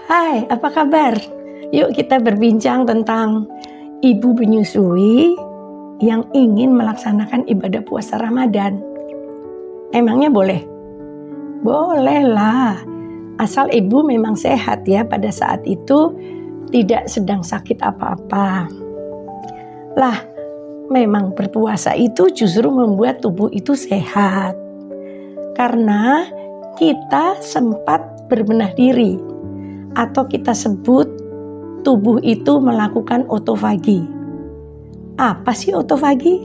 Hai, apa kabar? Yuk kita berbincang tentang ibu menyusui yang ingin melaksanakan ibadah puasa Ramadan. Emangnya boleh? Boleh lah, asal ibu memang sehat ya pada saat itu, tidak sedang sakit apa-apa. Lah, memang berpuasa itu justru membuat tubuh itu sehat. Karena kita sempat berbenah diri, atau kita sebut tubuh itu melakukan otofagi. Apa sih otofagi?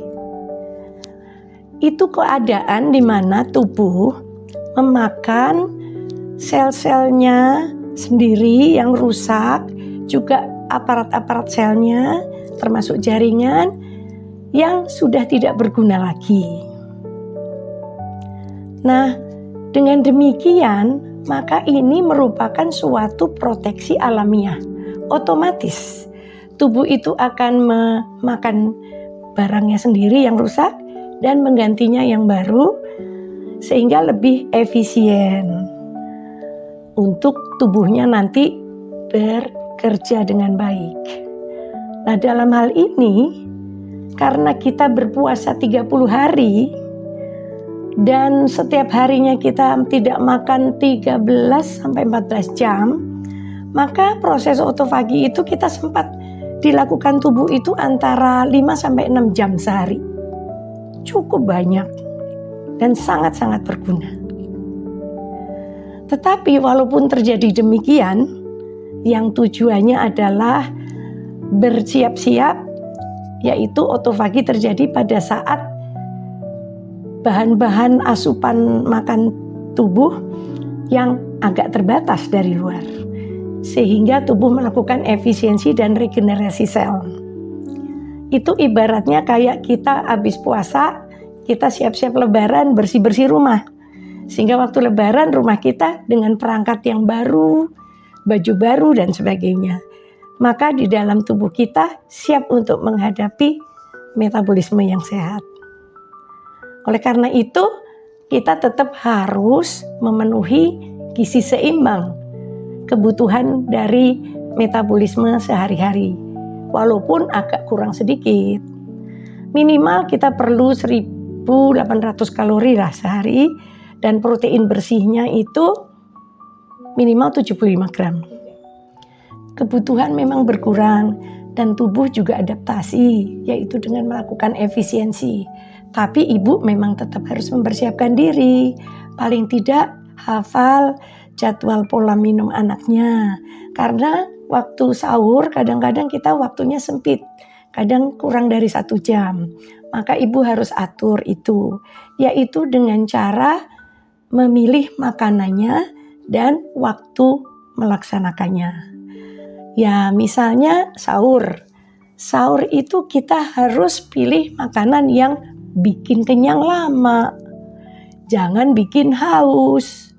Itu keadaan di mana tubuh memakan sel-selnya sendiri yang rusak, juga aparat-aparat selnya, termasuk jaringan yang sudah tidak berguna lagi. Nah, dengan demikian, maka ini merupakan suatu proteksi alamiah. Otomatis tubuh itu akan memakan barangnya sendiri yang rusak dan menggantinya yang baru, sehingga lebih efisien untuk tubuhnya nanti bekerja dengan baik. Nah, dalam hal ini karena kita berpuasa 30 hari dan setiap harinya kita tidak makan 13-14 jam, maka proses otofagi itu kita sempat dilakukan tubuh itu antara 5-6 jam sehari. Cukup banyak dan sangat-sangat berguna. Tetapi walaupun terjadi demikian, yang tujuannya adalah bersiap-siap, yaitu otofagi terjadi pada saat bahan-bahan asupan makan tubuh yang agak terbatas dari luar, sehingga tubuh melakukan efisiensi dan regenerasi sel. Itu ibaratnya kayak kita habis puasa, kita siap-siap lebaran, bersih-bersih rumah, sehingga waktu lebaran rumah kita dengan perangkat yang baru, baju baru dan sebagainya, maka di dalam tubuh kita siap untuk menghadapi metabolisme yang sehat. Oleh karena itu, kita tetap harus memenuhi gizi seimbang kebutuhan dari metabolisme sehari-hari, walaupun agak kurang sedikit. Minimal kita perlu 1.800 kalori lah sehari, dan protein bersihnya itu minimal 75 gram. Kebutuhan memang berkurang dan tubuh juga adaptasi, yaitu dengan melakukan efisiensi. Tapi ibu memang tetap harus mempersiapkan diri, paling tidak hafal jadwal pola minum anaknya. Karena waktu sahur kadang-kadang kita waktunya sempit, kadang kurang dari 1 jam. Maka ibu harus atur itu, yaitu dengan cara memilih makanannya dan waktu melaksanakannya. Ya, misalnya sahur. Sahur itu kita harus pilih makanan yang bikin kenyang lama, jangan bikin haus,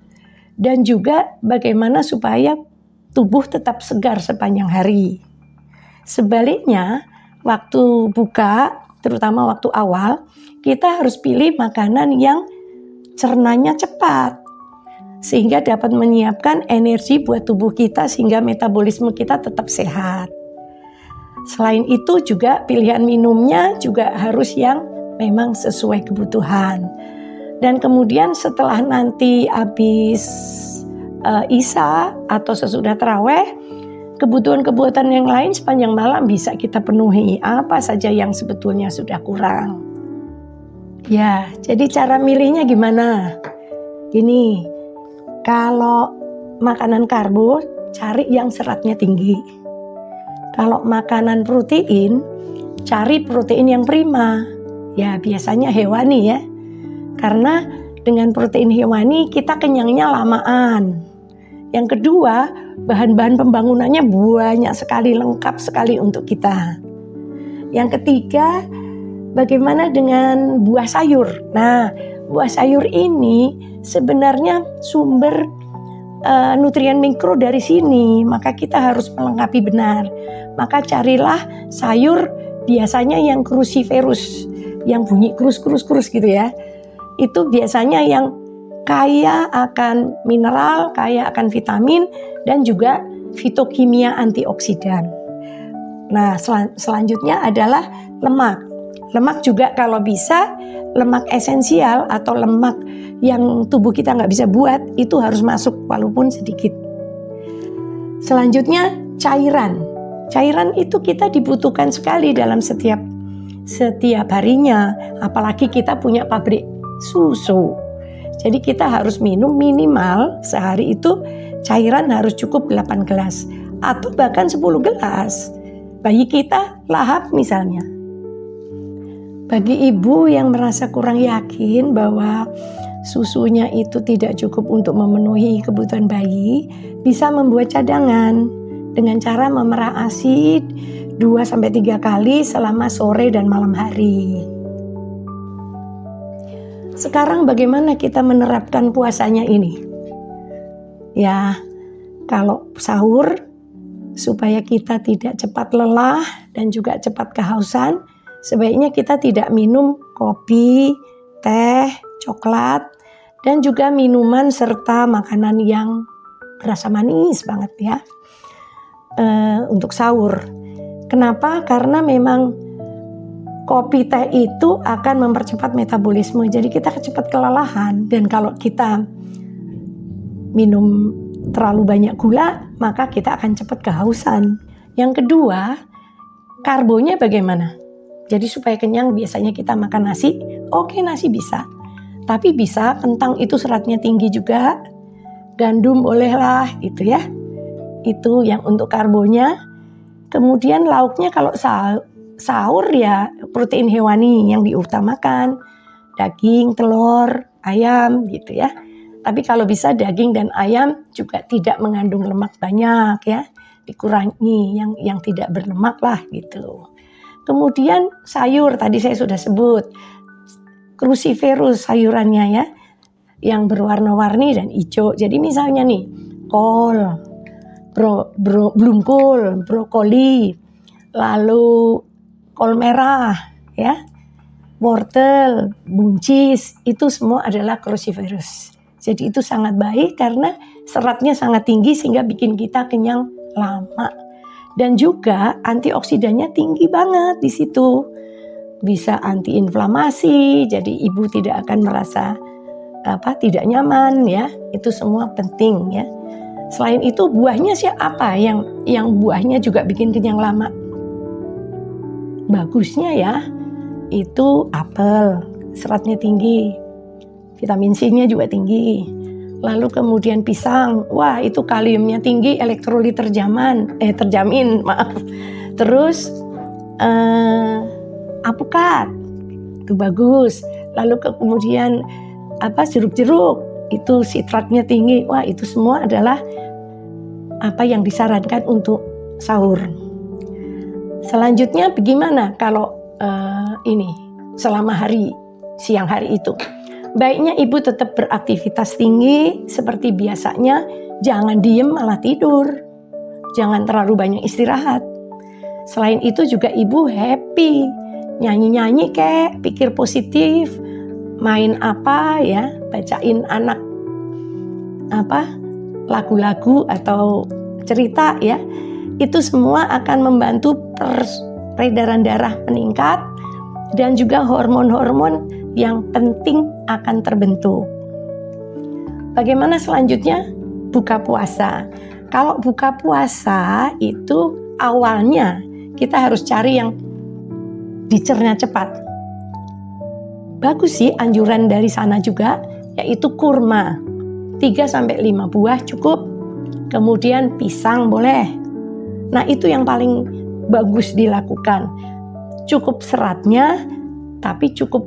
dan juga bagaimana supaya tubuh tetap segar sepanjang hari. Sebaliknya, waktu buka, terutama waktu awal, kita harus pilih makanan yang cernanya cepat, sehingga dapat menyiapkan energi buat tubuh kita sehingga metabolisme kita tetap sehat. Selain itu juga pilihan minumnya juga harus yang memang sesuai kebutuhan. Dan kemudian setelah nanti habis Isya atau sesudah taraweh, kebutuhan-kebutuhan yang lain sepanjang malam bisa kita penuhi, apa saja yang sebetulnya sudah kurang. Ya, jadi cara milihnya gimana? Gini, kalau makanan karbo cari yang seratnya tinggi. Kalau makanan protein, cari protein yang prima. Ya, biasanya hewani ya. Karena dengan protein hewani kita kenyangnya lamaan. Yang kedua, bahan-bahan pembangunannya banyak sekali, lengkap sekali untuk kita. Yang ketiga, bagaimana dengan buah sayur? Nah, buah sayur ini sebenarnya sumber nutrien mikro dari sini, maka kita harus melengkapi benar. Maka carilah sayur biasanya yang cruciferous, yang bunyi krus-krus-krus gitu ya. Itu biasanya yang kaya akan mineral, kaya akan vitamin, dan juga fitokimia antioksidan. Nah, selanjutnya adalah lemak. Lemak juga kalau bisa lemak esensial atau lemak yang tubuh kita nggak bisa buat, itu harus masuk walaupun sedikit. Selanjutnya cairan. Cairan itu kita dibutuhkan sekali dalam setiap harinya, apalagi kita punya pabrik susu. Jadi kita harus minum minimal sehari itu cairan harus cukup 8 gelas atau bahkan 10 gelas. Bayi kita lahap misalnya. Bagi ibu yang merasa kurang yakin bahwa susunya itu tidak cukup untuk memenuhi kebutuhan bayi, bisa membuat cadangan dengan cara memerah ASI 2-3 kali selama sore dan malam hari. Sekarang bagaimana kita menerapkan puasanya ini? Ya, kalau sahur supaya kita tidak cepat lelah dan juga cepat kehausan, sebaiknya kita tidak minum kopi, teh, coklat, dan juga minuman serta makanan yang berasa manis banget ya untuk sahur. Kenapa? Karena memang kopi, teh itu akan mempercepat metabolisme, jadi kita cepat kelelahan. Dan kalau kita minum terlalu banyak gula, maka kita akan cepat kehausan. Yang kedua, karbonya bagaimana? Jadi supaya kenyang biasanya kita makan nasi, oke nasi bisa. Tapi bisa kentang itu seratnya tinggi juga, gandum bolehlah gitu ya. Itu yang untuk karbonya. Kemudian lauknya kalau sahur ya protein hewani yang diutamakan. Daging, telur, ayam gitu ya. Tapi kalau bisa daging dan ayam juga tidak mengandung lemak banyak ya. Dikurangi yang tidak berlemak lah gitu. Kemudian sayur, tadi saya sudah sebut, cruciferous sayurannya ya, yang berwarna-warni dan hijau. Jadi misalnya nih, kol, blumkol, brokoli, lalu kol merah, ya, wortel, buncis, itu semua adalah cruciferous. Jadi itu sangat baik karena seratnya sangat tinggi sehingga bikin kita kenyang lama. Dan juga antioksidannya tinggi banget di situ. Bisa antiinflamasi, jadi ibu tidak akan merasa tidak nyaman ya. Itu semua penting ya. Selain itu buahnya apa yang buahnya juga bikin kenyang lama? Bagusnya ya, itu apel, seratnya tinggi. Vitamin C-nya juga tinggi. Lalu kemudian pisang, wah itu kaliumnya tinggi, elektrolit terjamin, maaf. Terus apukat, itu bagus. Lalu kemudian jeruk-jeruk, itu sitratnya tinggi, wah itu semua adalah apa yang disarankan untuk sahur. Selanjutnya bagaimana kalau selama siang hari itu? Baiknya ibu tetap beraktivitas tinggi seperti biasanya, jangan diem malah tidur, jangan terlalu banyak istirahat. Selain itu juga ibu happy, nyanyi-nyanyi pikir positif, main bacain anak lagu-lagu atau cerita ya, itu semua akan membantu peredaran darah meningkat dan juga hormon-hormon yang penting akan terbentuk. Bagaimana selanjutnya? Buka puasa. Kalau buka puasa itu awalnya kita harus cari yang dicerna cepat. Bagus sih anjuran dari sana juga, yaitu kurma. 3-5 buah cukup. Kemudian pisang boleh. Nah itu yang paling bagus dilakukan. Cukup seratnya, tapi cukup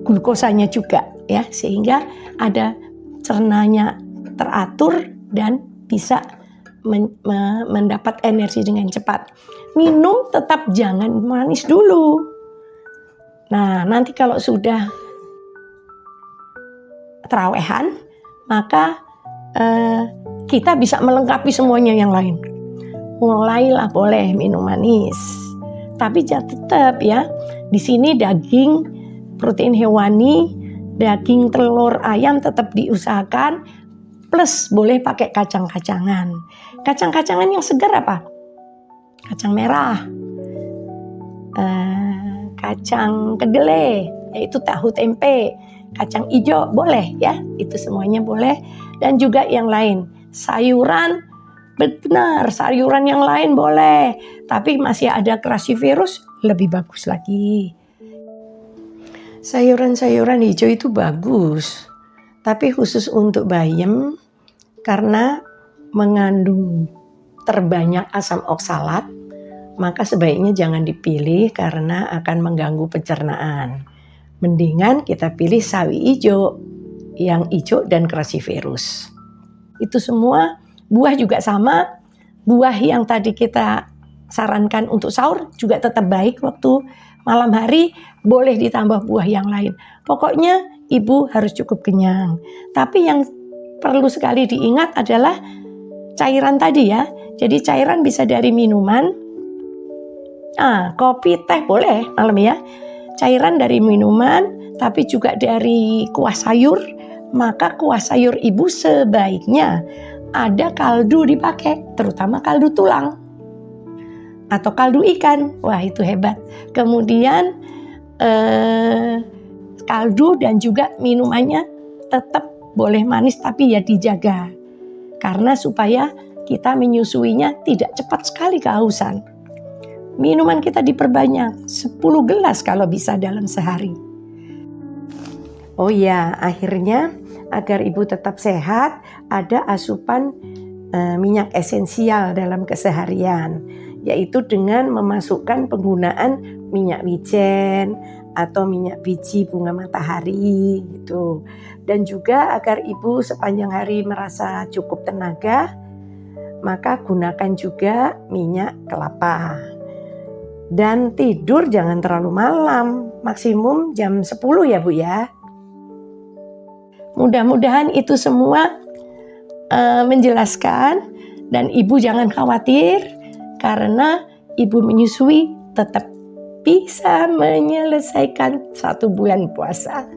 glukosanya juga ya, sehingga ada cernanya teratur dan bisa mendapat energi dengan cepat. Minum tetap jangan manis dulu. Nah nanti kalau sudah terawehan, maka kita bisa melengkapi semuanya yang lain. Mulailah boleh minum manis, tapi tetap ya di sini daging, protein hewani, daging, telur, ayam tetap diusahakan, Plus boleh pakai kacang-kacangan. Kacang-kacangan yang segar apa? Kacang merah, kacang kedelai, yaitu tahu tempe, kacang hijau boleh ya, itu semuanya boleh. Dan juga yang lain, sayuran, benar, sayuran yang lain boleh, tapi masih ada krasivirus lebih bagus lagi. Sayuran-sayuran hijau itu bagus, tapi khusus untuk bayam karena mengandung terbanyak asam oksalat, maka sebaiknya jangan dipilih karena akan mengganggu pencernaan. Mendingan kita pilih sawi hijau, yang hijau dan krasivirus. Itu semua. Buah juga sama. Buah yang tadi kita sarankan untuk sahur juga tetap baik waktu malam hari, boleh ditambah buah yang lain. Pokoknya ibu harus cukup kenyang. Tapi yang perlu sekali diingat adalah cairan tadi ya. Jadi cairan bisa dari minuman, kopi, teh boleh malam ya. Cairan dari minuman, tapi juga dari kuah sayur. Maka kuah sayur ibu sebaiknya ada kaldu dipakai, terutama kaldu tulang atau kaldu ikan. Wah, itu hebat. Kemudian kaldu dan juga minumannya tetap boleh manis, tapi ya dijaga karena supaya kita menyusuinya tidak cepat sekali kehausan. Minuman kita diperbanyak 10 gelas kalau bisa dalam sehari. Oh ya, akhirnya agar ibu tetap sehat, ada asupan minyak esensial dalam keseharian, yaitu dengan memasukkan penggunaan minyak wijen atau minyak biji bunga matahari gitu. Dan juga agar ibu sepanjang hari merasa cukup tenaga, maka gunakan juga minyak kelapa. Dan tidur jangan terlalu malam, maksimum jam 10 ya Bu ya. Mudah-mudahan itu semua menjelaskan, dan ibu jangan khawatir karena ibu menyusui tetap bisa menyelesaikan 1 bulan puasa.